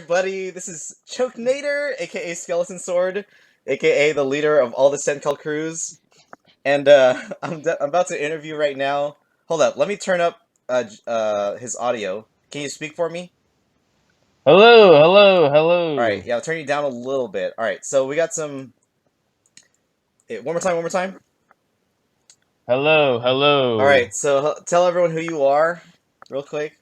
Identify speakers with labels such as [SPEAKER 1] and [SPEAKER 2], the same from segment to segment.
[SPEAKER 1] everybody. This is Chokenator, a.k.a. Skeleton Sword, a.k.a. the leader of all the CenCal crews. And I'm about to interview right now. Hold up, let me turn up his audio. Can you speak for me?
[SPEAKER 2] Hello, hello,
[SPEAKER 1] Alright,
[SPEAKER 2] hello.
[SPEAKER 1] yeah, I'll turn you down a little bit. Alright, so we got some... one more time, one more time.
[SPEAKER 2] Hello, hello.
[SPEAKER 1] Alright, so tell everyone who you are, real quick.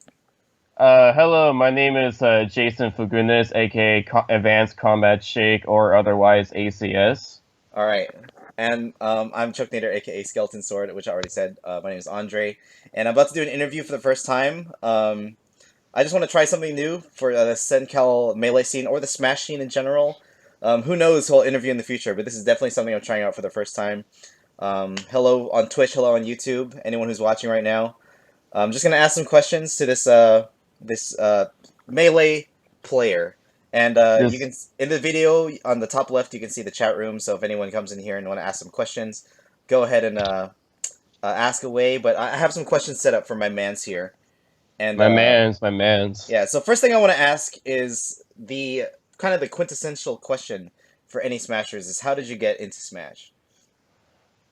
[SPEAKER 2] Hello, my name is Jason Fagundes, aka Advanced Combat Sheik, or otherwise ACS.
[SPEAKER 1] Alright, and I'm Chokenator, aka Skeleton Sword, which I already said. My name is Andre, and I'm about to do an interview for the first time. I just want to try something new for the CenCal Melee scene or the Smash scene in general. Who knows who I'll interview in the future, but this is definitely something I'm trying out for the first time. Hello on Twitch, hello on YouTube, anyone who's watching right now. I'm just gonna ask some questions to this Melee player, and you
[SPEAKER 2] This
[SPEAKER 1] can in the video on the top left you can see the chat room. So if anyone comes in here and want to ask some questions, go ahead and ask away. But I have some questions set up for my mans here, and
[SPEAKER 2] my man's.
[SPEAKER 1] yeah, so first thing I want to ask is the kind of the quintessential question for any Smashers is how did you get into Smash?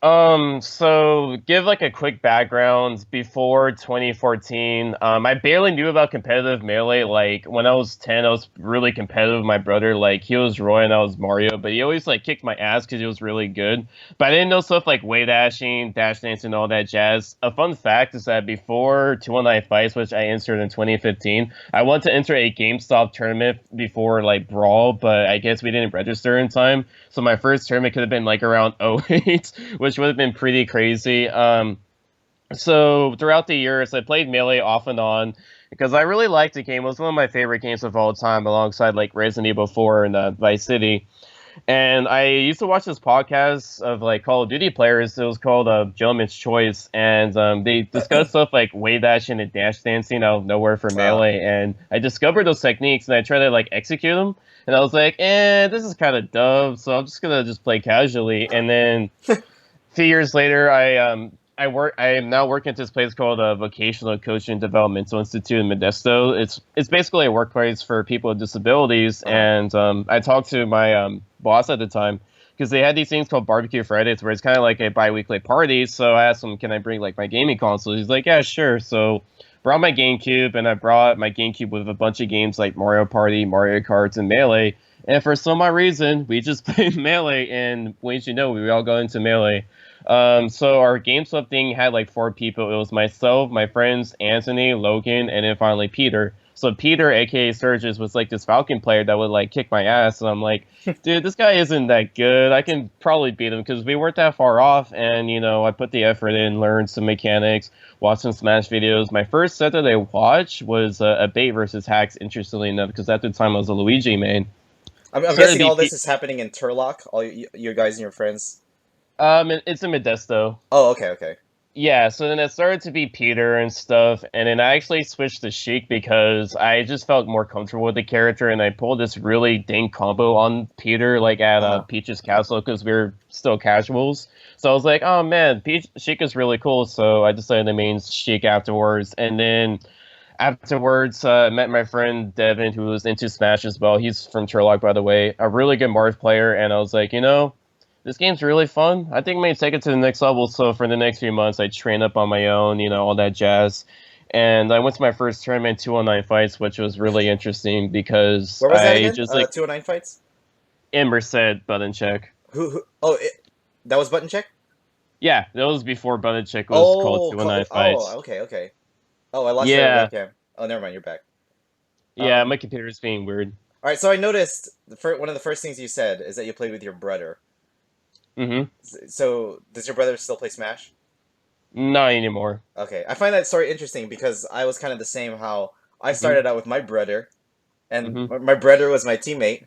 [SPEAKER 2] So give like a quick background. Before 2014, I barely knew about competitive melee. Like when I was 10, I was really competitive with my brother. Like he was Roy and I was Mario, but he always like kicked my ass because he was really good. But I didn't know stuff like way dashing, dash dancing, all that jazz. A fun fact is that before 219 Fights, which I entered in 2015, I wanted to enter a GameStop tournament before like Brawl, but I guess we didn't register in time. So my first tournament could have been like around '08, which would have been pretty crazy. So throughout the years, I played Melee off and on because I really liked the game. It was one of my favorite games of all time, alongside like Resident Evil 4 and Vice City. And I used to watch this podcast of like Call of Duty players. It was called Gentleman's Choice, and they discussed stuff like wave dashing and dash dancing out of nowhere for
[SPEAKER 1] Uh,
[SPEAKER 2] Melee. And I discovered those techniques, and I tried to like execute them. And I was like, this is kind of dumb, so I'm just gonna just play casually. And then a few years later, I am now working at this place called Vocational Coaching and Developmental Institute in Modesto. It's basically a workplace for people with disabilities,
[SPEAKER 1] uh,
[SPEAKER 2] and I talked to my boss at the time because they had these things called Barbecue Fridays, where it's kind of like a bi-weekly party. So I asked him, "Can I bring like my gaming console?" He's like, "Yeah, sure." So brought my GameCube, and I brought my GameCube with a bunch of games like Mario Party, Mario Kart, and Melee. And for some odd reason, we just played Melee, and wait you know, we all got into Melee. So our game sub thing had like four people. It was myself, my friends Anthony, Logan, and then finally Peter. So Peter, aka Sturgis, was like this Falcon player that would like kick my ass, and I'm like, dude, this guy isn't that good. I can probably beat him because we weren't that far off, and I put the effort in, learned some mechanics, watched some Smash videos. My first set that I watched was a bait versus hacks. Interestingly enough, because at the time I was a Luigi main.
[SPEAKER 1] I'm
[SPEAKER 2] Started
[SPEAKER 1] guessing
[SPEAKER 2] to
[SPEAKER 1] all
[SPEAKER 2] be
[SPEAKER 1] this is happening in Turlock, all you guys and your friends.
[SPEAKER 2] it's in Modesto.
[SPEAKER 1] Oh, okay, okay.
[SPEAKER 2] Yeah, so then it started to be Peter and stuff, and then I actually switched to Sheik because I just felt more comfortable with the character, and I pulled this really dang combo on Peter, like at
[SPEAKER 1] Uh-huh.
[SPEAKER 2] Peach's castle, because we were still casuals. So I was like, oh man, Sheik is really cool, so I decided to main Sheik afterwards, and then afterwards, I met my friend Devin, who was into Smash as well. He's from Turlock, by the way, a really good Marth player, and I was like, this game's really fun. I think I may take it to the next level. So for the next few months, I train up on my own, all that jazz. And I went to my first tournament, 209 fights, which was really interesting because
[SPEAKER 1] Where was that
[SPEAKER 2] I
[SPEAKER 1] again?
[SPEAKER 2] just like
[SPEAKER 1] 209 fights?
[SPEAKER 2] immersed button check.
[SPEAKER 1] Who oh, that was button check?
[SPEAKER 2] Yeah, that was before button check was called
[SPEAKER 1] Oh,
[SPEAKER 2] 209
[SPEAKER 1] oh,
[SPEAKER 2] fights.
[SPEAKER 1] okay, okay. Oh, I lost your
[SPEAKER 2] Yeah,
[SPEAKER 1] webcam. Oh, never mind, you're back.
[SPEAKER 2] yeah,
[SPEAKER 1] Um,
[SPEAKER 2] my computer's being weird.
[SPEAKER 1] all right, so I noticed one of the first things you said is that you played with your brother.
[SPEAKER 2] Mm-hmm.
[SPEAKER 1] So, does your brother still play Smash?
[SPEAKER 2] Not anymore.
[SPEAKER 1] Okay, I find that story interesting because I was kind of the same. How I
[SPEAKER 2] Mm-hmm.
[SPEAKER 1] started out with my brother, and
[SPEAKER 2] Mm-hmm.
[SPEAKER 1] my brother was my teammate,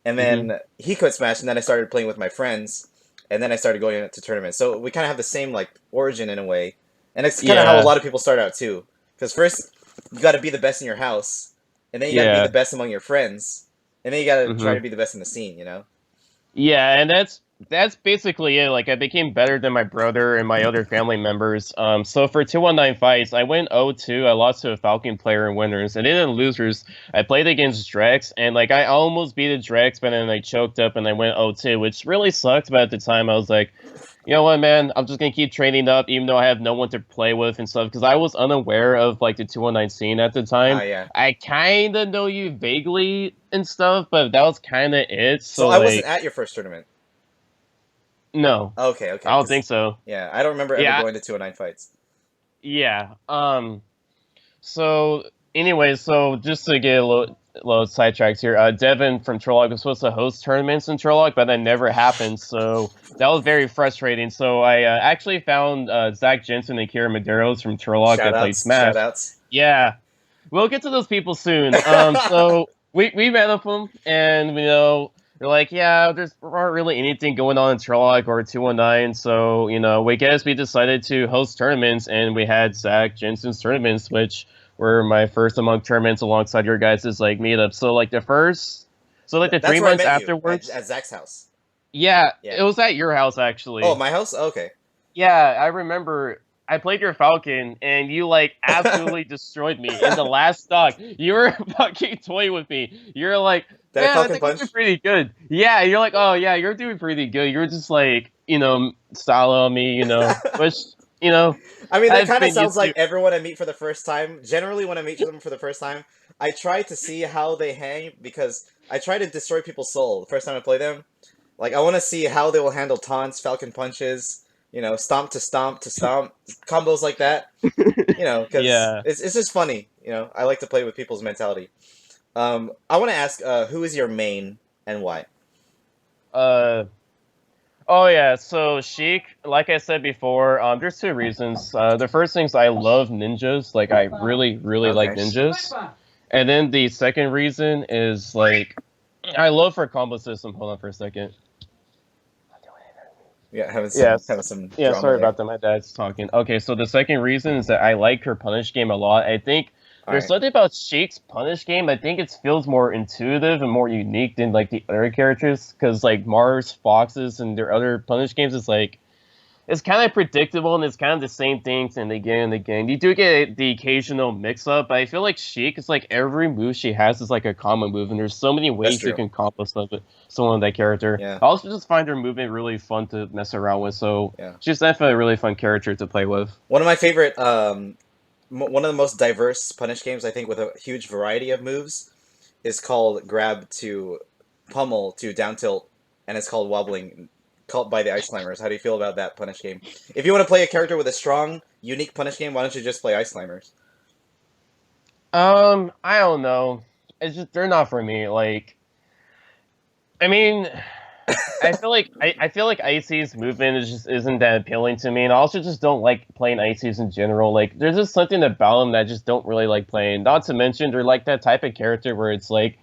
[SPEAKER 1] and
[SPEAKER 2] Mm-hmm.
[SPEAKER 1] then he quit Smash, and then I started playing with my friends, and then I started going to tournaments. So we kind of have the same like origin in a way, and it's kind of how a
[SPEAKER 2] Yeah,
[SPEAKER 1] lot of people start out too. Because first you got to be the best in your house, and then you got to be the
[SPEAKER 2] yeah.
[SPEAKER 1] best among your friends, and then you got to try
[SPEAKER 2] Mm-hmm.
[SPEAKER 1] to be the best in the scene. You know?
[SPEAKER 2] Yeah, and that's that's basically it. Like I became better than my brother and my other family members. So for 219 fights, I went 0-2. I lost to a Falcon player in winners, and then in losers, I played against Drex, and like I almost beat a Drex, but then I choked up and I went 0-2, which really sucked. But at the time, I was like, you know what, man, I'm just gonna keep training up, even though I have no one to play with and stuff, because I was unaware of like the 219 scene at the
[SPEAKER 1] Ah,
[SPEAKER 2] time.
[SPEAKER 1] yeah.
[SPEAKER 2] I kind of know you vaguely and stuff, but that was kind of it.
[SPEAKER 1] So
[SPEAKER 2] So
[SPEAKER 1] I wasn't
[SPEAKER 2] like,
[SPEAKER 1] at your first tournament.
[SPEAKER 2] no.
[SPEAKER 1] Okay, okay,
[SPEAKER 2] I don't
[SPEAKER 1] because
[SPEAKER 2] think so.
[SPEAKER 1] yeah, I don't remember ever
[SPEAKER 2] Yeah,
[SPEAKER 1] going to 209 fights.
[SPEAKER 2] yeah. So anyway, so just to get a little sidetracked here, Devin from Turlock was supposed to host tournaments in Turlock, but that never happened. So that was very frustrating. So I actually found Zach Jensen and Kira Medeiros from Turlock
[SPEAKER 1] Shout
[SPEAKER 2] that played
[SPEAKER 1] outs, shout
[SPEAKER 2] Smash.
[SPEAKER 1] outs.
[SPEAKER 2] Yeah, we'll get to those people soon. So we met up them, and they're like, yeah, there's aren't really anything going on in Sherlock or 219, so we guess we decided to host tournaments, and we had Zach Jensen's tournaments, which were my first among tournaments alongside your guys' like meetup. So like the
[SPEAKER 1] That's
[SPEAKER 2] three
[SPEAKER 1] where I
[SPEAKER 2] months
[SPEAKER 1] met you
[SPEAKER 2] afterwards,
[SPEAKER 1] at Zach's house.
[SPEAKER 2] yeah,
[SPEAKER 1] Yeah.
[SPEAKER 2] it was at your house
[SPEAKER 1] Oh,
[SPEAKER 2] actually.
[SPEAKER 1] my house. Oh, okay.
[SPEAKER 2] Yeah, I remember I played your Falcon and you like absolutely destroyed me in the last stock. You were fucking toying with me. You're like,
[SPEAKER 1] Did I
[SPEAKER 2] man, I
[SPEAKER 1] Falcon
[SPEAKER 2] think I'm doing
[SPEAKER 1] punch?
[SPEAKER 2] pretty good. Yeah, you're like, oh yeah, you're doing pretty good. You're just like, style on me, which, you know,
[SPEAKER 1] I mean, that
[SPEAKER 2] I've
[SPEAKER 1] kind of
[SPEAKER 2] been
[SPEAKER 1] sounds
[SPEAKER 2] used
[SPEAKER 1] like
[SPEAKER 2] to.
[SPEAKER 1] everyone I meet for the first time. Generally, when I meet them for the first time, I try to see how they hang because I try to destroy people's soul the first time I play them. Like, I want to see how they will handle taunts, falcon punches, stomp to stomp to stomp, combos like that. Because
[SPEAKER 2] Yeah.
[SPEAKER 1] it's just funny. I like to play with people's mentality. I want to ask, who is your main and why?
[SPEAKER 2] Uh Oh yeah, so Sheik, like I said before, there's two reasons. The first thing is I love ninjas, like I really, really like
[SPEAKER 1] Okay.
[SPEAKER 2] ninjas. And then the second reason is like I love her combo system. Hold on for a second.
[SPEAKER 1] Yeah, having some
[SPEAKER 2] Yes.
[SPEAKER 1] having some
[SPEAKER 2] Yeah,
[SPEAKER 1] drama
[SPEAKER 2] sorry
[SPEAKER 1] there.
[SPEAKER 2] about that. My dad's talking. Okay, so the second reason is that I like her punish game a lot. I think
[SPEAKER 1] All
[SPEAKER 2] there's
[SPEAKER 1] right.
[SPEAKER 2] something about Sheik's punish game. I think it feels more intuitive and more unique than like the other characters. Because like Mars, Foxes, and their other punish games is like it's kind of predictable and it's kind of the same things and again and again. You do get the occasional mix up, but I feel like Sheik is like every move she has is like a common move, and there's so many
[SPEAKER 1] That's
[SPEAKER 2] ways you
[SPEAKER 1] true.
[SPEAKER 2] can accomplish stuff with someone with that character.
[SPEAKER 1] Yeah.
[SPEAKER 2] I also just find her movement really fun to mess around with, so
[SPEAKER 1] Yeah.
[SPEAKER 2] she's definitely a really fun character to play with.
[SPEAKER 1] One of my favorite, one of the most diverse punish games, I think, with a huge variety of moves, is called Grab to Pummel to Down Tilt, and it's called Wobbling, called by the Ice Climbers. How do you feel about that punish game? If you want to play a character with a strong, unique punish game, why don't you just play Ice Climbers?
[SPEAKER 2] I don't know. It's just they're not for me. Like, I mean, I feel like Icy's movement is just isn't that appealing to me, and I also just don't like playing Icy's in general. Like, there's just something about them that I just don't really like playing. Not to mention, they're like that type of character where it's like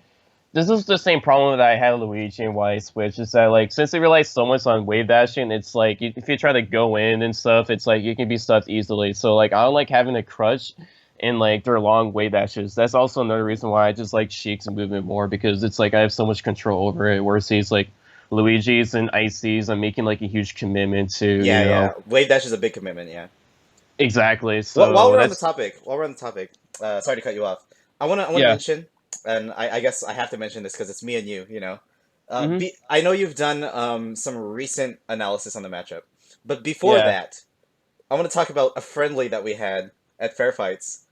[SPEAKER 2] this is the same problem that I had with Luigi and why I switched. Is that like since they rely so much on wave dashing, it's like if you try to go in and stuff, it's like you can be stuffed easily. So like I don't like having a crutch in like their long wave dashes. That's also another reason why I just like Sheik's movement more because it's like I have so much control over it. Whereas he's like Luigi's and Icy's, I'm making like a huge commitment to
[SPEAKER 1] Yeah, yeah. Wave dash is a big commitment. Yeah.
[SPEAKER 2] exactly.
[SPEAKER 1] While
[SPEAKER 2] So
[SPEAKER 1] we're on the
[SPEAKER 2] that's
[SPEAKER 1] topic, sorry to cut you off. I want to
[SPEAKER 2] yeah.
[SPEAKER 1] mention, and I guess I have to mention this because it's me and you.
[SPEAKER 2] Hmm.
[SPEAKER 1] I know you've done some recent analysis on the matchup, but before
[SPEAKER 2] Yeah.
[SPEAKER 1] that, I want to talk about a friendly that we had at Fair Fights.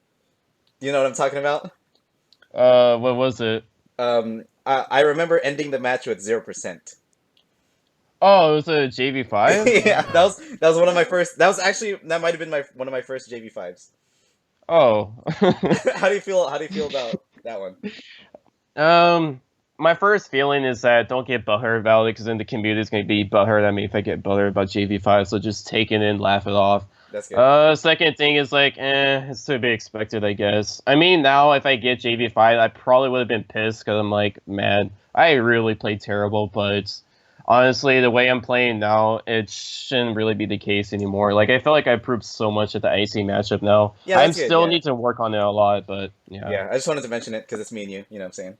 [SPEAKER 1] Do you know what I'm talking about?
[SPEAKER 2] What was it?
[SPEAKER 1] I remember ending the match with 0%.
[SPEAKER 2] Oh, it was a JV5.
[SPEAKER 1] Yeah, that was one of my first. That might have been my one of my first JV5s.
[SPEAKER 2] Oh.
[SPEAKER 1] How do you feel? How do you feel about that one?
[SPEAKER 2] Um, my first feeling is that don't get butthurt about it because then the community is going to be butthurt at me if I get butthurt about JV5. So just take it and laugh it off.
[SPEAKER 1] That's good.
[SPEAKER 2] Second thing is like, it's to be expected, I guess. I mean, now if I get JV5, I probably would have been pissed because I'm like, man, I really played terrible. But honestly, the way I'm playing now, it shouldn't really be the case anymore. Like, I feel like I improved so much at the IC matchup now.
[SPEAKER 1] Yeah,
[SPEAKER 2] I'm
[SPEAKER 1] that's good.
[SPEAKER 2] still
[SPEAKER 1] Yeah,
[SPEAKER 2] need to work on it a lot, but yeah.
[SPEAKER 1] yeah. I just wanted to mention it because it's me and you. You know what I'm saying?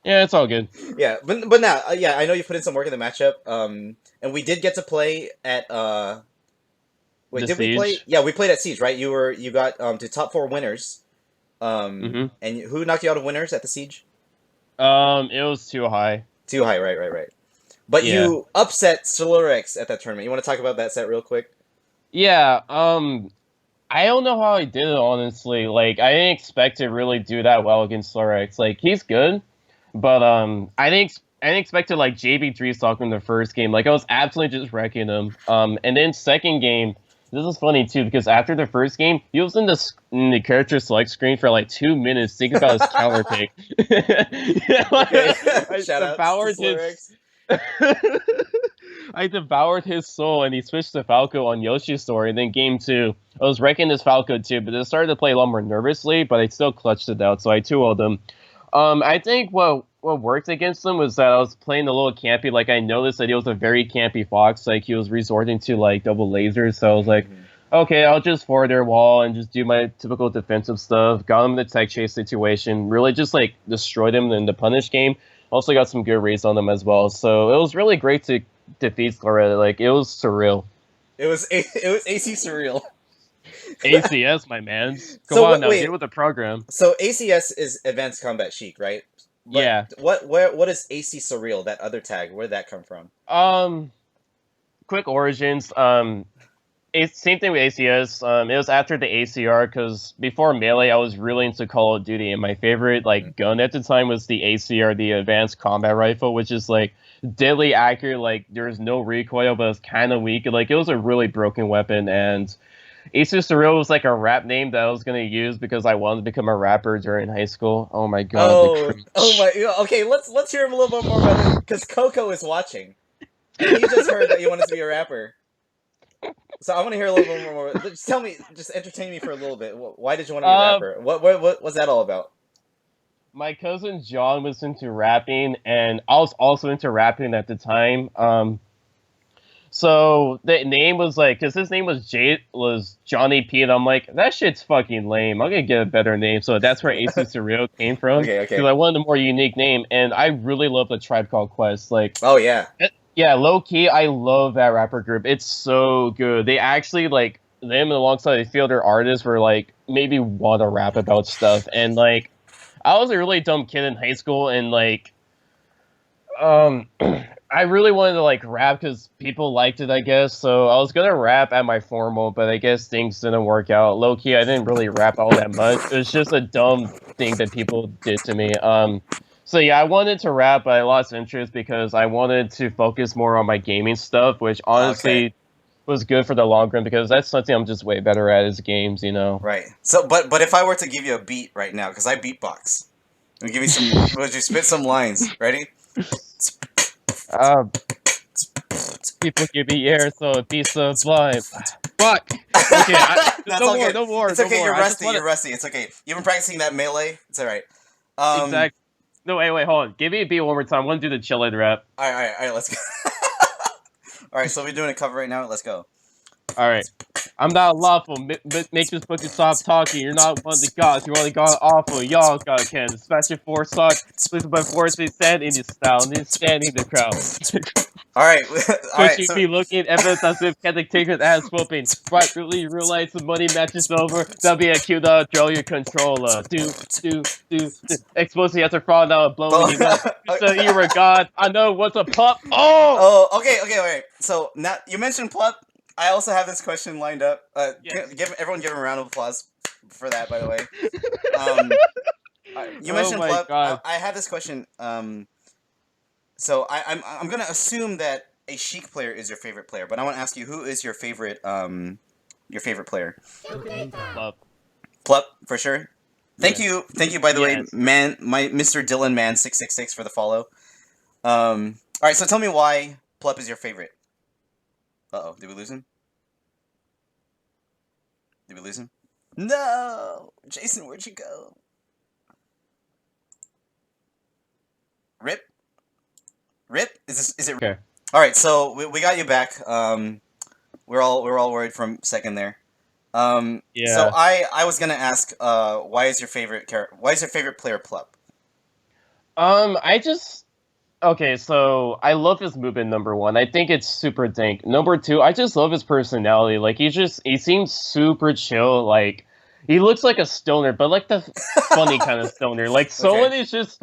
[SPEAKER 2] Yeah, it's all good.
[SPEAKER 1] Yeah, but now, yeah, I know you put in some work in the matchup. And we did get to play at wait,
[SPEAKER 2] The
[SPEAKER 1] did we play?
[SPEAKER 2] Siege.
[SPEAKER 1] Yeah, we played at Siege, right? You got to top four winners.
[SPEAKER 2] Mm-hmm.
[SPEAKER 1] And who knocked you out of winners at the Siege?
[SPEAKER 2] It was too high.
[SPEAKER 1] Too high, right, right, right. But
[SPEAKER 2] Yeah.
[SPEAKER 1] you upset Solorex at that tournament. You want to talk about that set real quick?
[SPEAKER 2] Yeah. I don't know how I did it, honestly. Like, I didn't expect to really do that well against Lorex. Like, he's good, but I didn't expect to like JB3 stock him in the first game. Like, I was absolutely just wrecking him. And then second game, this is funny too because after the first game, he was in the character select screen for like 2 minutes thinking about his counter pick. Yeah,
[SPEAKER 1] Okay,
[SPEAKER 2] I
[SPEAKER 1] shout outs to
[SPEAKER 2] devoured his.
[SPEAKER 1] Solorex.
[SPEAKER 2] I devoured his soul, and he switched to Falco on Yoshi's story. And then game two, I was wrecking his Falco too, but it started to play a lot more nervously. But I still clutched it out, so I 2-0'd him. I think what worked against him was that I was playing a little campy. Like I noticed that he was a very campy fox. Like he was resorting to like double lasers. So I was like,
[SPEAKER 1] Mhm.
[SPEAKER 2] okay, I'll just forward their wall and just do my typical defensive stuff. Got him in the tech chase situation. Really just like destroyed him in the punish game. Also got some good rays on them as well. So it was really great to defeat Loretta. Like it was surreal.
[SPEAKER 1] It was AC surreal.
[SPEAKER 2] ACS, my man's. Come
[SPEAKER 1] So
[SPEAKER 2] on
[SPEAKER 1] what?
[SPEAKER 2] now, get
[SPEAKER 1] Wait.
[SPEAKER 2] with the program.
[SPEAKER 1] So ACS is Advanced Combat Chic, right? But
[SPEAKER 2] Yeah.
[SPEAKER 1] what is AC surreal? That other tag? Where did that come from?
[SPEAKER 2] Um. Quick origins. Same thing with ACS. It was after the ACR because before Melee, I was really into Call of Duty, and my favorite
[SPEAKER 1] Mhm.
[SPEAKER 2] like gun at the time was the ACR, the Advanced Combat Rifle, which is like deadly accurate. Like there's no recoil, but it's kind of weak. Like it was a really broken weapon, and Asus Surreal was like a rap name that I was gonna use because I wanted to become a rapper during high school. Oh my god, the
[SPEAKER 1] Oh
[SPEAKER 2] cringe.
[SPEAKER 1] my. Yeah, okay, let's hear a little bit more about it because Coco is watching, and he just heard that you wanted to be a rapper. So I want to hear a little bit more. Just tell me, just entertain me for a little bit. Why did you want to be a
[SPEAKER 2] Uh,
[SPEAKER 1] rapper? What was that all about?
[SPEAKER 2] my cousin John was into rapping, and I was also into rapping at the time. So the name was like, cause his name was Johnny P, and I'm like, that shit's fucking lame. I'm gonna get a better name. So that's where AC Surreal came from,
[SPEAKER 1] Okay,
[SPEAKER 2] because
[SPEAKER 1] okay.
[SPEAKER 2] I wanted a more unique name, and I really love the Tribe Called Quest. Like,
[SPEAKER 1] Oh yeah.
[SPEAKER 2] yeah, low key, I love that rapper group. It's so good. They actually like them alongside a few other artists were like maybe want to rap about stuff, and like I was a really dumb kid in high school, and like um, I really wanted to like rap because people liked it, I guess. So I was gonna rap at my formal, but I guess things didn't work out. Low key, I didn't really rap all that much. It was just a dumb thing that people did to me. So yeah, I wanted to rap, but I lost interest because I wanted to focus more on my gaming stuff, which
[SPEAKER 1] Okay.
[SPEAKER 2] honestly was good for the long run because that's something I'm just way better at is games, you know.
[SPEAKER 1] Right. So, but if I were to give you a beat right now, because I beatbox, and give me some, would you spit some lines? Ready?
[SPEAKER 2] uh, People give me air, so it be sublime. Fuck. Okay,
[SPEAKER 1] That's
[SPEAKER 2] no
[SPEAKER 1] all
[SPEAKER 2] more,
[SPEAKER 1] good.
[SPEAKER 2] no more,
[SPEAKER 1] It's
[SPEAKER 2] no
[SPEAKER 1] okay.
[SPEAKER 2] more.
[SPEAKER 1] You're
[SPEAKER 2] I just
[SPEAKER 1] rusty.
[SPEAKER 2] want to
[SPEAKER 1] You're rusty. It's okay. You've been practicing that melee. It's all right. Um.
[SPEAKER 2] exact. No, wait, hold on. Give me a beat one more time. I want to do the chillin' rap.
[SPEAKER 1] All right. All right. All right. Let's go. All right. So we're doing a cover right now. Let's go.
[SPEAKER 2] All right. I'm not lawful. Make this fucking stop talking. You're not one of the gods. You're only god awful. Y'all got can. Smash your four sock. Listen by force they stand in your style. And then standing the crowd.
[SPEAKER 1] All right. All
[SPEAKER 2] Could
[SPEAKER 1] right.
[SPEAKER 2] you
[SPEAKER 1] So
[SPEAKER 2] be looking evidence as if Kendrick Taker's ass whooping? But really realize the money matches over. That'll be a cue to draw your controller. Do. Exposing after fraud now blowing you up. You said you were God. I know what's a pup. Oh!
[SPEAKER 1] Oh. Okay. Okay. All right. So now you mentioned Plup. I also have this question lined up.
[SPEAKER 2] Yes.
[SPEAKER 1] Give everyone give him a round of applause for that. By the way. Um. You
[SPEAKER 2] Oh
[SPEAKER 1] mentioned
[SPEAKER 2] my
[SPEAKER 1] Plup.
[SPEAKER 2] god.
[SPEAKER 1] I had this question. So I'm gonna assume that a Sheik player is your favorite player, but I want to ask you who is your favorite player?
[SPEAKER 2] Pup.
[SPEAKER 1] Plup for sure.
[SPEAKER 2] Yeah.
[SPEAKER 1] Thank you by the way,
[SPEAKER 2] Yes.
[SPEAKER 1] man, my Mr. Dylan Man 666 for the follow. All right, so tell me why Plup is your favorite. Uh oh, did we lose him? Did we lose him? No, Jason, where'd you go? Rip, Rip, is it?
[SPEAKER 2] Okay.
[SPEAKER 1] All right, so we got you back. We're all worried from second there. So
[SPEAKER 2] Yeah.
[SPEAKER 1] I was gonna ask, why is your favorite player Plup?
[SPEAKER 2] I just Okay, so I love his movement, number one. I think it's super dank. Number two, I just love his personality. Like he seems super chill. Like he looks like a stoner, but like the funny kind of stoner. Like
[SPEAKER 1] Okay.
[SPEAKER 2] someone is just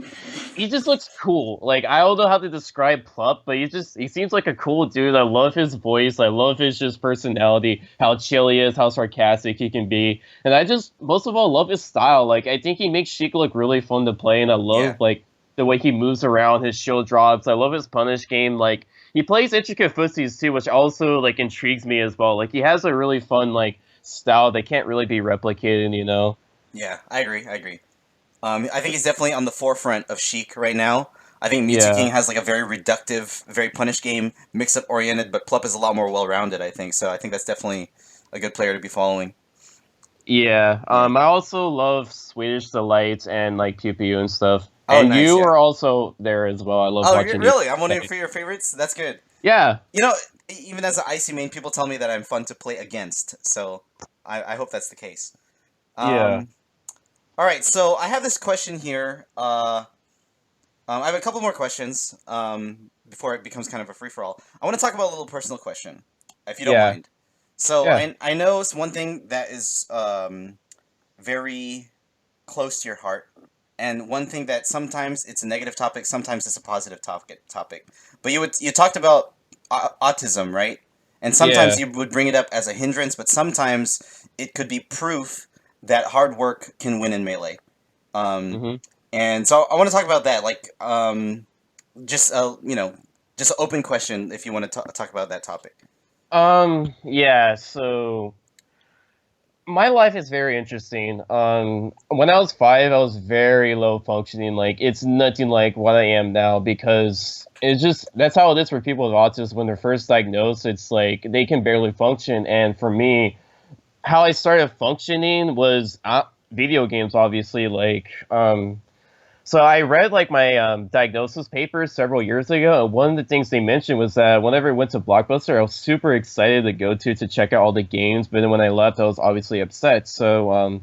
[SPEAKER 2] he just looks cool. Like I don't know how to describe Plup, but he seems like a cool dude. I love his voice. I love his just personality, how chill he is, how sarcastic he can be. And I just most of all love his style. Like I think he makes Sheik look really fun to play, and I
[SPEAKER 1] Yeah.
[SPEAKER 2] love like the way he moves around, his shield drops. I love his punish game. Like he plays intricate footsies too, which also like intrigues me as well. Like he has a really fun like style that can't really be replicated, you know?
[SPEAKER 1] Yeah, I agree. I agree. I think he's definitely on the forefront of Sheik right now. I think Mewtwo King
[SPEAKER 2] Yeah.
[SPEAKER 1] has like a very reductive, very punish game, mix-up oriented, but Plup is a lot more well-rounded, I think. So I think that's definitely a good player to be following.
[SPEAKER 2] Yeah.
[SPEAKER 1] Yeah.
[SPEAKER 2] I also love Swedish Delight and like Pew Pew and stuff.
[SPEAKER 1] Oh,
[SPEAKER 2] And
[SPEAKER 1] nice.
[SPEAKER 2] you
[SPEAKER 1] Yeah.
[SPEAKER 2] are also there as well. I love
[SPEAKER 1] Oh,
[SPEAKER 2] watching you
[SPEAKER 1] really? I'm one of
[SPEAKER 2] play.
[SPEAKER 1] your favorites. That's good.
[SPEAKER 2] Yeah.
[SPEAKER 1] You know, even as an icy main, people tell me that I'm fun to play against. So I hope that's the case.
[SPEAKER 2] Yeah.
[SPEAKER 1] Um, all right. So I have this question here. I have a couple more questions before it becomes kind of a free for all. I want to talk about a little personal question, if you don't
[SPEAKER 2] Yeah.
[SPEAKER 1] mind. So
[SPEAKER 2] Yeah.
[SPEAKER 1] I know it's one thing that is very close to your heart, and one thing that sometimes it's a negative topic, sometimes it's a positive topic. But you talked about autism, right? And sometimes
[SPEAKER 2] Yeah.
[SPEAKER 1] you would bring it up as a hindrance, but sometimes it could be proof that hard work can win in melee. Um,
[SPEAKER 2] Mm-hmm.
[SPEAKER 1] and so I want to talk about that, like just just an open question if you want to talk about that topic.
[SPEAKER 2] Yeah, so my life is very interesting. When I was 5, I was very low functioning. Like it's nothing like what I am now because it's just that's how it is for people with autism when they're first diagnosed. It's like they can barely function. And for me, how I started functioning was video games, obviously. So I read like my diagnosis papers several years ago, and one of the things they mentioned was that whenever I went to Blockbuster, I was super excited to go to check out all the games. But then when I left, I was obviously upset. So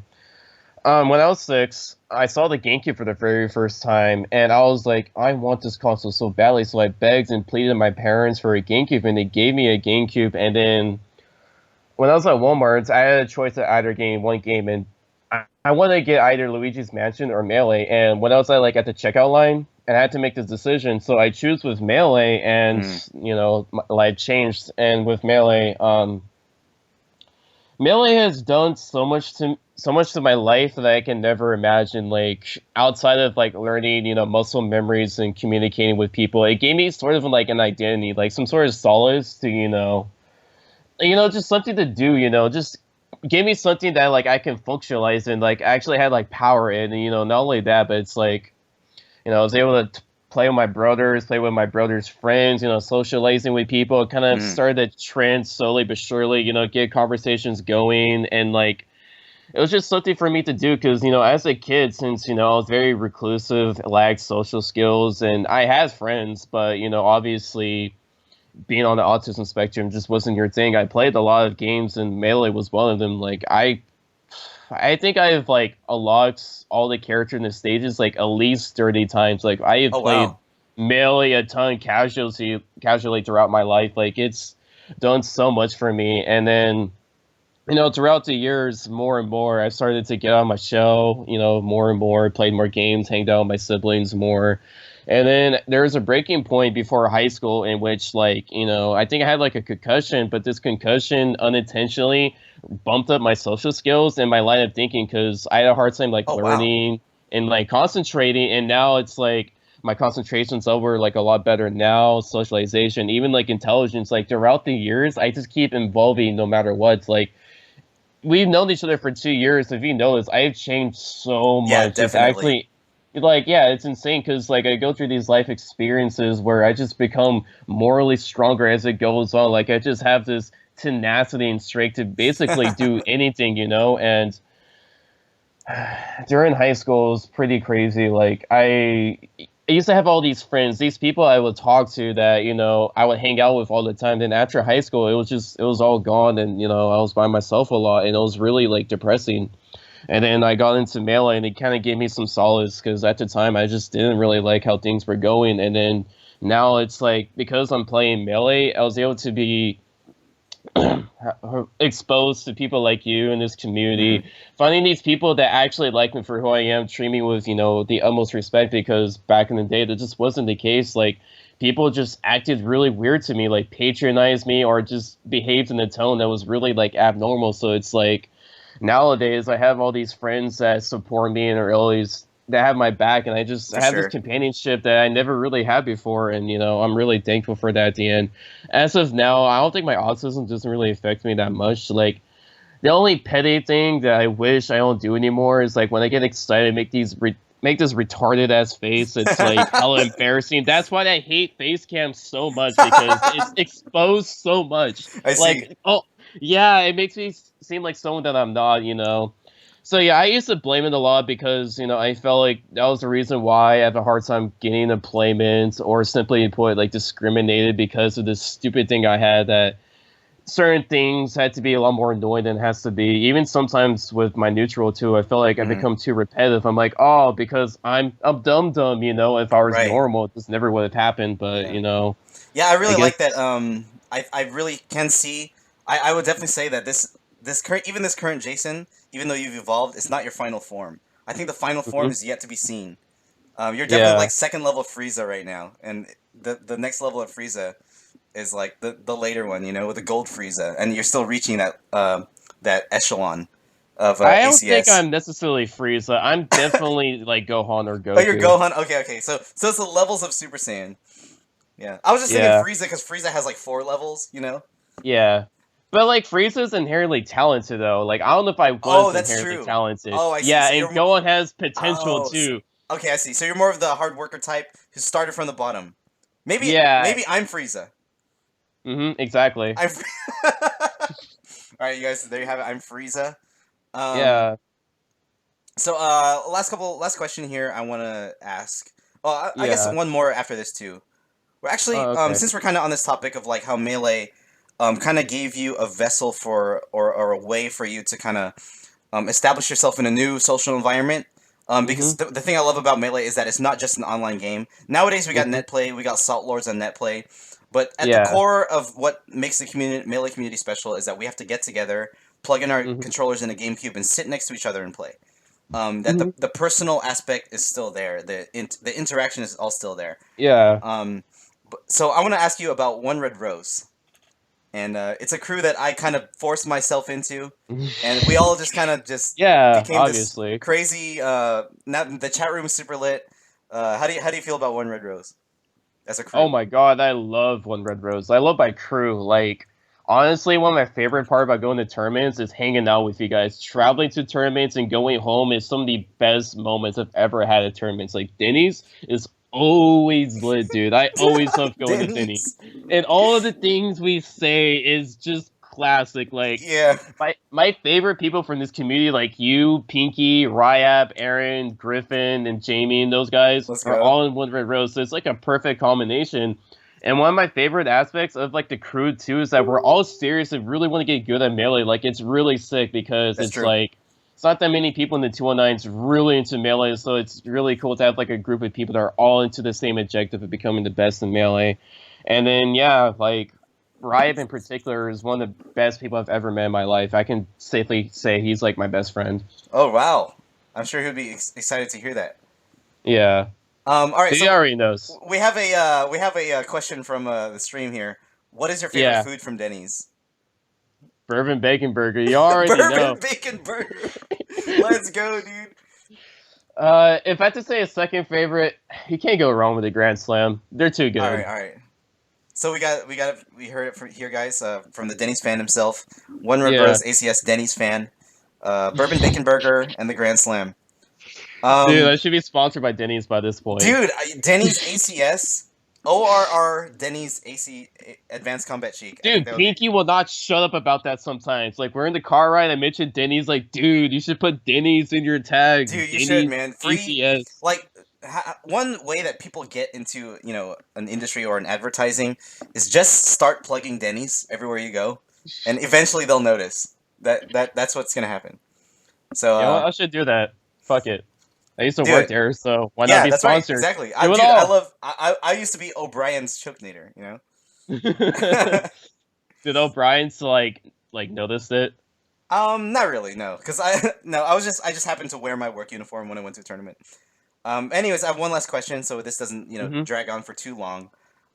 [SPEAKER 2] when I was 6, I saw the GameCube for the very first time, and I was like, I want this console so badly. So I begged and pleaded my parents for a GameCube, and they gave me a GameCube. And then when I was at Walmart, I had a choice of either getting one game, and I wanted to get either Luigi's Mansion or Melee. And when I was at the checkout line, and I had to make this decision, so I choose with Melee, and
[SPEAKER 1] Mm.
[SPEAKER 2] life changed. And with Melee, Melee has done so much to my life that I can never imagine. Like outside of like learning, muscle memories and communicating with people, it gave me sort of like an identity, like some sort of solace to just something to do, just give me something that like I can functionalize and like actually had like power in, and not only that, but it's like, I was able to play with my brothers, play with my brothers' friends, socializing with people. It kind of
[SPEAKER 1] Mm.
[SPEAKER 2] started a trend slowly but surely, get conversations going, and like it was just something for me to do because as a kid, since I was very reclusive, lacked social skills, and I had friends, but obviously being on the autism spectrum just wasn't your thing. I played a lot of games, and Melee was one of them. Like I think I've like unlocked all the character in the stages like at least 30 times. Like I have
[SPEAKER 1] Oh
[SPEAKER 2] played
[SPEAKER 1] wow.
[SPEAKER 2] Melee a ton casually throughout my life. Like it's done so much for me. And then throughout the years, more and more, I started to get on my shell, more and more, played more games, hanged out with my siblings more. And then there was a breaking point before high school in which, like, I think I had like a concussion, but this concussion unintentionally bumped up my social skills and my line of thinking because I had a hard time like
[SPEAKER 1] Oh wow.
[SPEAKER 2] learning and like concentrating. And now it's like my concentration's over like a lot better now, socialization, even like intelligence. Like throughout the years, I just keep evolving no matter what. It's like, we've known each other for 2 years. If you notice, I've changed so
[SPEAKER 1] Yeah,
[SPEAKER 2] much. It's
[SPEAKER 1] definitely.
[SPEAKER 2] actually like, yeah, it's insane because like I go through these life experiences where I just become morally stronger as it goes on. Like I just have this tenacity and strength to basically do anything, and during high school it was pretty crazy. Like I used to have all these friends, these people I would talk to that, I would hang out with all the time. Then after high school, it was all gone, and I was by myself a lot, and it was really like depressing. And then I got into Melee, and it kind of gave me some solace because at the time I just didn't really like how things were going. And then now it's like because I'm playing Melee, I was able to be exposed to people like you in this
[SPEAKER 1] Hmm.
[SPEAKER 2] community, finding these people that actually like me for who I am, treat me with, the utmost respect, because back in the day that just wasn't the case. Like people just acted really weird to me, like patronized me or just behaved in a tone that was really like abnormal. So it's like nowadays I have all these friends that support me and are always that have my back, and I
[SPEAKER 1] For
[SPEAKER 2] have this
[SPEAKER 1] sure.
[SPEAKER 2] companionship that I never really had before, and I'm really thankful for that at the end. As of now, I don't think my autism doesn't really affect me that much. Like the only petty thing that I wish I don't do anymore is like when I get excited, make this retarded ass face. It's like hella embarrassing. That's why I hate face cams so much, because it's exposed so much.
[SPEAKER 1] I see.
[SPEAKER 2] Like, oh yeah, it makes me seem like someone that I'm not. So yeah, I used to blame it a lot because I felt like that was the reason why I have a hard time getting employment, or simply put, like discriminated because of this stupid thing I had, that certain things had to be a lot more annoying than it has to be. Even sometimes with my neutral too, I feel like I
[SPEAKER 1] Hmm.
[SPEAKER 2] become too repetitive. I'm like, oh, because I'm dumb. If I was
[SPEAKER 1] Right.
[SPEAKER 2] normal, this never would have happened. But
[SPEAKER 1] Yeah. Yeah, I
[SPEAKER 2] I
[SPEAKER 1] really
[SPEAKER 2] guess.
[SPEAKER 1] like that. I really can see. I would definitely say that this current even this current Jason, even though you've evolved, it's not your final form. I think the final form
[SPEAKER 2] Mhm.
[SPEAKER 1] is yet to be seen. You're definitely like
[SPEAKER 2] Yeah.
[SPEAKER 1] second level Frieza right now, and the next level of Frieza is like the later one, with the gold Frieza, and you're still reaching that echelon of
[SPEAKER 2] I don't think
[SPEAKER 1] ACS.
[SPEAKER 2] I'm necessarily Frieza. I'm definitely like Gohan or
[SPEAKER 1] Oh, you're
[SPEAKER 2] Goku.
[SPEAKER 1] Gohan. Okay, okay. So it's the levels of Super Saiyan. Yeah, I was just thinking
[SPEAKER 2] Yeah.
[SPEAKER 1] Frieza because Frieza has like four levels.
[SPEAKER 2] Yeah. But like Frieza's inherently talented though. Like I don't know if I
[SPEAKER 1] Oh,
[SPEAKER 2] was
[SPEAKER 1] that's
[SPEAKER 2] inherently
[SPEAKER 1] true.
[SPEAKER 2] talented.
[SPEAKER 1] Oh, I see.
[SPEAKER 2] Yeah,
[SPEAKER 1] So
[SPEAKER 2] and
[SPEAKER 1] you're
[SPEAKER 2] Gohan has potential
[SPEAKER 1] oh, so,
[SPEAKER 2] too.
[SPEAKER 1] okay. I see. So you're more of the hard worker type who started from the bottom. Maybe
[SPEAKER 2] Yeah.
[SPEAKER 1] maybe I'm Frieza.
[SPEAKER 2] Exactly.
[SPEAKER 1] I'm. All right, you guys. There you have it. I'm Frieza. Um.
[SPEAKER 2] Yeah.
[SPEAKER 1] So, last question here. I want to ask. Well, I guess
[SPEAKER 2] Yeah.
[SPEAKER 1] one more after this too. Well, actually,
[SPEAKER 2] Oh, okay.
[SPEAKER 1] since we're kind of on this topic of like how melee, kind of gave you a vessel for or a way for you to kind of establish yourself in a new social environment. Because
[SPEAKER 2] Mhm.
[SPEAKER 1] the thing I love about Melee is that it's not just an online game. Nowadays, we got
[SPEAKER 2] Mhm.
[SPEAKER 1] net play, we got Salt Lords on net play, but at the
[SPEAKER 2] Yeah.
[SPEAKER 1] core of what makes the Melee community special is that we have to get together, plug in our
[SPEAKER 2] Mhm.
[SPEAKER 1] controllers in a GameCube, and sit next to each other and play. That
[SPEAKER 2] Mhm.
[SPEAKER 1] the personal aspect is still there. The interaction is all still there.
[SPEAKER 2] Yeah.
[SPEAKER 1] Um, so I want to ask you about One Red Rose, and it's a crew that I kind of forced myself into, and we all just kind of just
[SPEAKER 2] Yeah,
[SPEAKER 1] became this
[SPEAKER 2] obviously.
[SPEAKER 1] crazy. Not the chat room is super lit. How do you feel about One Red Rose as a
[SPEAKER 2] Oh
[SPEAKER 1] crew?
[SPEAKER 2] my god, I love One Red Rose. I love my crew. Like, honestly, one of my favorite part about going to tournaments is hanging out with you guys. Traveling to tournaments and going home is some of the best moments I've ever had at tournaments. Like, Denny's is always lit, dude. I always love going to Denny's.
[SPEAKER 1] Denny's.
[SPEAKER 2] And all of the things we say is just classic. Like,
[SPEAKER 1] Yeah,
[SPEAKER 2] my favorite people from this community, like you, Pinky, Ryap, Aaron, Griffin, and Jamie, and those guys
[SPEAKER 1] let's
[SPEAKER 2] are
[SPEAKER 1] go.
[SPEAKER 2] all in one red rose. So it's like a perfect combination. And one of my favorite aspects of like the crew too is that we're all serious and really want to get good at melee. Like it's really sick because
[SPEAKER 1] That's
[SPEAKER 2] it's
[SPEAKER 1] true.
[SPEAKER 2] like it's not that many people in the 219s really into melee, so it's really cool to have like a group of people that are all into the same objective of becoming the best in melee. And then yeah, like Riot in particular is one of the best people I've ever met in my life. I can safely say he's like my best friend.
[SPEAKER 1] Oh wow, I'm sure he'll be excited to hear that.
[SPEAKER 2] Yeah.
[SPEAKER 1] All right,
[SPEAKER 2] He
[SPEAKER 1] so
[SPEAKER 2] already knows.
[SPEAKER 1] we have a question from the stream here. What is your favorite
[SPEAKER 2] Yeah.
[SPEAKER 1] food from Denny's?
[SPEAKER 2] Bourbon Bacon Burger. You already
[SPEAKER 1] Bourbon
[SPEAKER 2] know.
[SPEAKER 1] bacon burger. Let's go, dude.
[SPEAKER 2] If I had to say a second favorite, you can't go wrong with a Grand Slam. They're too
[SPEAKER 1] All right,
[SPEAKER 2] good.
[SPEAKER 1] all right. So we heard it from here, guys. From the Denny's fan himself, One Red
[SPEAKER 2] Yeah.
[SPEAKER 1] Rose ACS Denny's fan, Bourbon Bacon Burger, and the Grand Slam.
[SPEAKER 2] Dude,
[SPEAKER 1] Um,
[SPEAKER 2] I should be sponsored by Denny's by this point.
[SPEAKER 1] dude, Denny's ACS, ORR Denny's AC Advanced Combat Chic. I think
[SPEAKER 2] Dude,
[SPEAKER 1] that would be.
[SPEAKER 2] Pinky will not shut up about that sometimes. Like, we're in the car ride, I mentioned Denny's, like, dude, you should put Denny's in your tags.
[SPEAKER 1] Dude, you should,
[SPEAKER 2] Denny's
[SPEAKER 1] man. Free,
[SPEAKER 2] ACS.
[SPEAKER 1] like, one way that people get into, an industry or an advertising is just start plugging Denny's everywhere you go, and eventually they'll notice that's what's gonna happen. So,
[SPEAKER 2] You know what? I should do that. Fuck it. I used to
[SPEAKER 1] do
[SPEAKER 2] work
[SPEAKER 1] it.
[SPEAKER 2] there, so why not
[SPEAKER 1] Yeah,
[SPEAKER 2] be
[SPEAKER 1] that's right.
[SPEAKER 2] sponsored?
[SPEAKER 1] Exactly.
[SPEAKER 2] Do it
[SPEAKER 1] Dude, I
[SPEAKER 2] all.
[SPEAKER 1] love. I used to be O'Brien's Chookinator. You know.
[SPEAKER 2] Did O'Brien's like notice it?
[SPEAKER 1] Not really. No, because I no, I just happened to wear my work uniform when I went to a tournament. Anyways, I have one last question, so this doesn't
[SPEAKER 2] Hmm.
[SPEAKER 1] drag on for too long.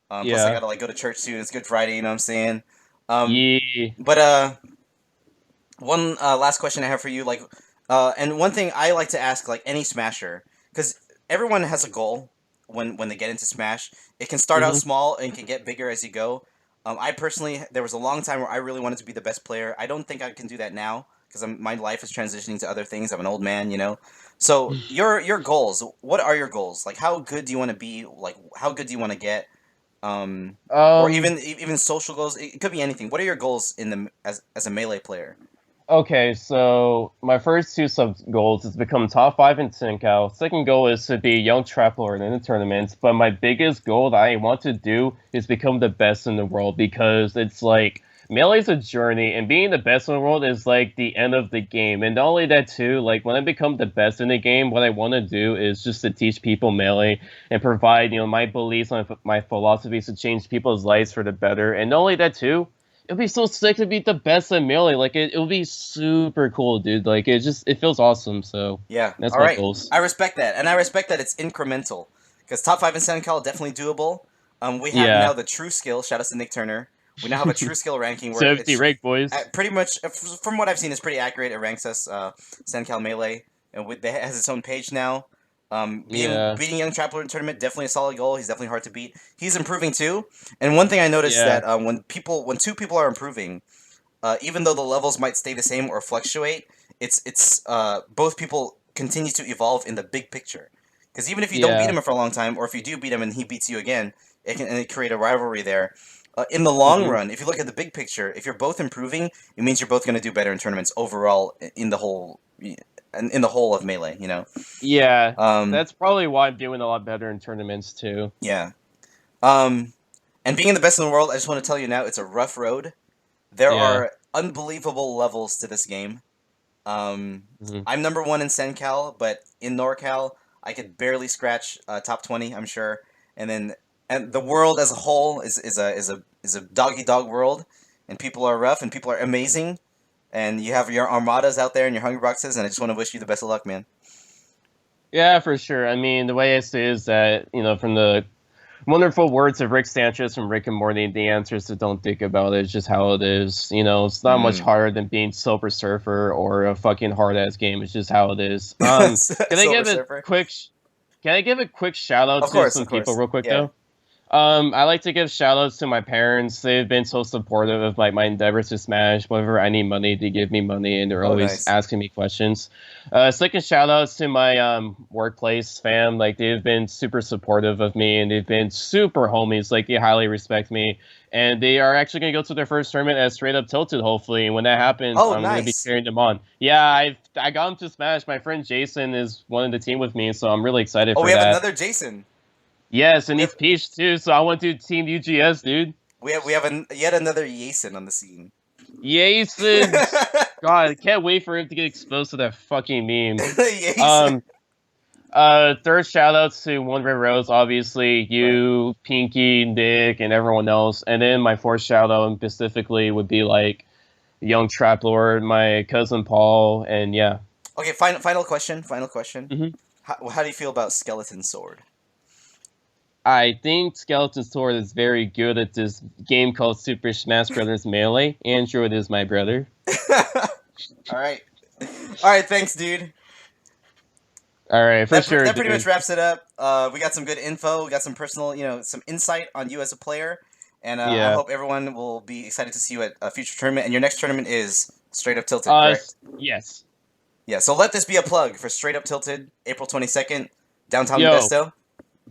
[SPEAKER 1] Plus I
[SPEAKER 2] Yeah.
[SPEAKER 1] gotta like go to church soon. It's Good Friday. You know what I'm saying? Um,
[SPEAKER 2] Yeah.
[SPEAKER 1] but one last question I have for you, like, and one thing I like to ask, like any Smasher, because everyone has a goal when they get into Smash. It can start out
[SPEAKER 2] Hmm.
[SPEAKER 1] small and can get bigger as you go. I personally, there was a long time where I really wanted to be the best player. I don't think I can do that now because my life is transitioning to other things. I'm an old man, you know. So your goals, what are your goals? Like, how good do you want to be? Like, how good do you want to get? Or
[SPEAKER 2] Um.
[SPEAKER 1] even social goals. It could be anything. What are your goals in the as a melee player?
[SPEAKER 2] Okay, so my first two sub goals is to become top five in CenCal. Second goal is to be a young trap lord in the tournaments. But my biggest goal that I want to do is become the best in the world because it's like Melee's a journey, and being the best in the world is like the end of the game. And not only that too, like when I become the best in the game, what I want to do is just to teach people Melee and provide my beliefs on my philosophies to change people's lives for the better. And not only that too. It'd be so sick to be the best at Melee. Like it would be super cool, dude. Like it feels awesome. So
[SPEAKER 1] Yeah.
[SPEAKER 2] that's
[SPEAKER 1] All
[SPEAKER 2] my
[SPEAKER 1] right.
[SPEAKER 2] goals.
[SPEAKER 1] I respect that, and I respect that it's incremental. Because top five in SenCal definitely doable. We have now
[SPEAKER 2] Yeah.
[SPEAKER 1] the true skill. Shout out to Nick Turner. We now have a true skill ranking where
[SPEAKER 2] 70 rank boys.
[SPEAKER 1] pretty much from what I've seen, it's pretty accurate. It ranks us SenCal Melee, and it has its own page now.
[SPEAKER 2] Yeah.
[SPEAKER 1] Beating Young Traveler in tournament definitely a solid goal. He's definitely hard to beat. He's improving too. And one thing I noticed
[SPEAKER 2] Yeah.
[SPEAKER 1] that when two people are improving, even though the levels might stay the same or fluctuate, it's both people continue to evolve in the big picture. Because even if you don't beat
[SPEAKER 2] Yeah.
[SPEAKER 1] him for a long time, or if you do beat him and he beats you again, it create a rivalry there. In the long
[SPEAKER 2] Hmm.
[SPEAKER 1] run, if you look at the big picture, if you're both improving, it means you're both going to do better in tournaments overall in the whole in the whole of melee. You know.
[SPEAKER 2] Yeah.
[SPEAKER 1] Um,
[SPEAKER 2] That's probably why I'm doing a lot better in tournaments too.
[SPEAKER 1] yeah. Um, and being the best in the world, I just want to tell you now, it's a rough road. There
[SPEAKER 2] Yeah.
[SPEAKER 1] are unbelievable levels to this game.
[SPEAKER 2] Hmm.
[SPEAKER 1] I'm number one in CenCal, but in NorCal, I could barely scratch top 20. I'm sure. And then, and the world as a whole is a doggy dog world, and people are rough and people are amazing, and you have your armadas out there and your hungry boxes, and I just want to wish you the best of luck, man.
[SPEAKER 2] Yeah, for sure. I mean, the way I see it is that, from the wonderful words of Rick Sanchez from Rick and Morty, the answer is to don't think about it. It's just how it is. It's not much
[SPEAKER 1] Mm.
[SPEAKER 2] harder than being Silver Surfer or a fucking hard ass game. It's just how it is. Can I
[SPEAKER 1] Silver
[SPEAKER 2] give a
[SPEAKER 1] Surfer.
[SPEAKER 2] quick, can I give a quick shout out to
[SPEAKER 1] Of
[SPEAKER 2] some people
[SPEAKER 1] course.
[SPEAKER 2] real quick
[SPEAKER 1] Yeah.
[SPEAKER 2] though? I like to give shout outs to my parents. They've been so supportive of like my endeavors to Smash. Whenever I need money, they give me money and they're
[SPEAKER 1] Oh,
[SPEAKER 2] always
[SPEAKER 1] nice.
[SPEAKER 2] asking me questions. Second shout outs to my workplace fam. Like they've been super supportive of me and they've been super homies. Like they highly respect me. And they are actually gonna go to their first tournament as Straight Up Tilted, hopefully. And when that happens,
[SPEAKER 1] Oh,
[SPEAKER 2] I'm gonna be
[SPEAKER 1] nice.
[SPEAKER 2] cheering them on. Yeah, I got them to Smash. My friend Jason is one of the team with me, so I'm really excited
[SPEAKER 1] Oh,
[SPEAKER 2] for
[SPEAKER 1] we have
[SPEAKER 2] that.
[SPEAKER 1] another Jason.
[SPEAKER 2] Yes, and
[SPEAKER 1] We
[SPEAKER 2] he's
[SPEAKER 1] have
[SPEAKER 2] Peach too, so I went to Team UGS, dude.
[SPEAKER 1] yet another Jason on the scene.
[SPEAKER 2] Jason! God, I can't wait for him to get exposed to that fucking meme.
[SPEAKER 1] Jason.
[SPEAKER 2] Um, third shout outs to One Red Rose, obviously,
[SPEAKER 1] Right.
[SPEAKER 2] you, Pinky, Nick, and everyone else. And then my fourth shout out specifically would be like Young Trap Lord, my cousin Paul, and yeah.
[SPEAKER 1] Okay, final question. Final question.
[SPEAKER 2] Hmm.
[SPEAKER 1] How do you feel about Skeleton Sword?
[SPEAKER 2] I think Skeleton Sword is very good at this game called Super Smash Bros. Melee. Andrew is my brother.
[SPEAKER 1] All right. All right. Thanks, dude.
[SPEAKER 2] All right, for sure,
[SPEAKER 1] That pretty much
[SPEAKER 2] dude.
[SPEAKER 1] wraps it up. We got some good info. We got some personal, some insight on you as a player, and I
[SPEAKER 2] Yeah.
[SPEAKER 1] hope everyone will be excited to see you at a future tournament. And your next tournament is Straight Up Tilted, correct?
[SPEAKER 2] Yes.
[SPEAKER 1] Yeah. So let this be a plug for Straight Up Tilted, April 22nd, downtown
[SPEAKER 2] Yo,
[SPEAKER 1] Modesto.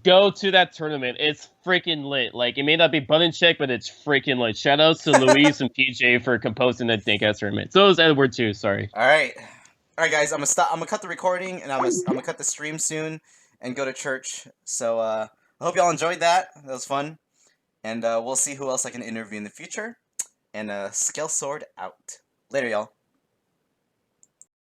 [SPEAKER 2] go to that tournament. It's freaking lit. Like, it may not be button check, but it's freaking lit. Shout outs to Luis and PJ for composing that dank ass tournament. So is Edward too, sorry.
[SPEAKER 1] All right. All right, guys. I'm gonna stop. I'm gonna cut the recording, and I'm gonna cut the stream soon, and go to church. So I hope y'all enjoyed that. That was fun, and we'll see who else I can interview in the future. And Scale Sword out. Later, y'all.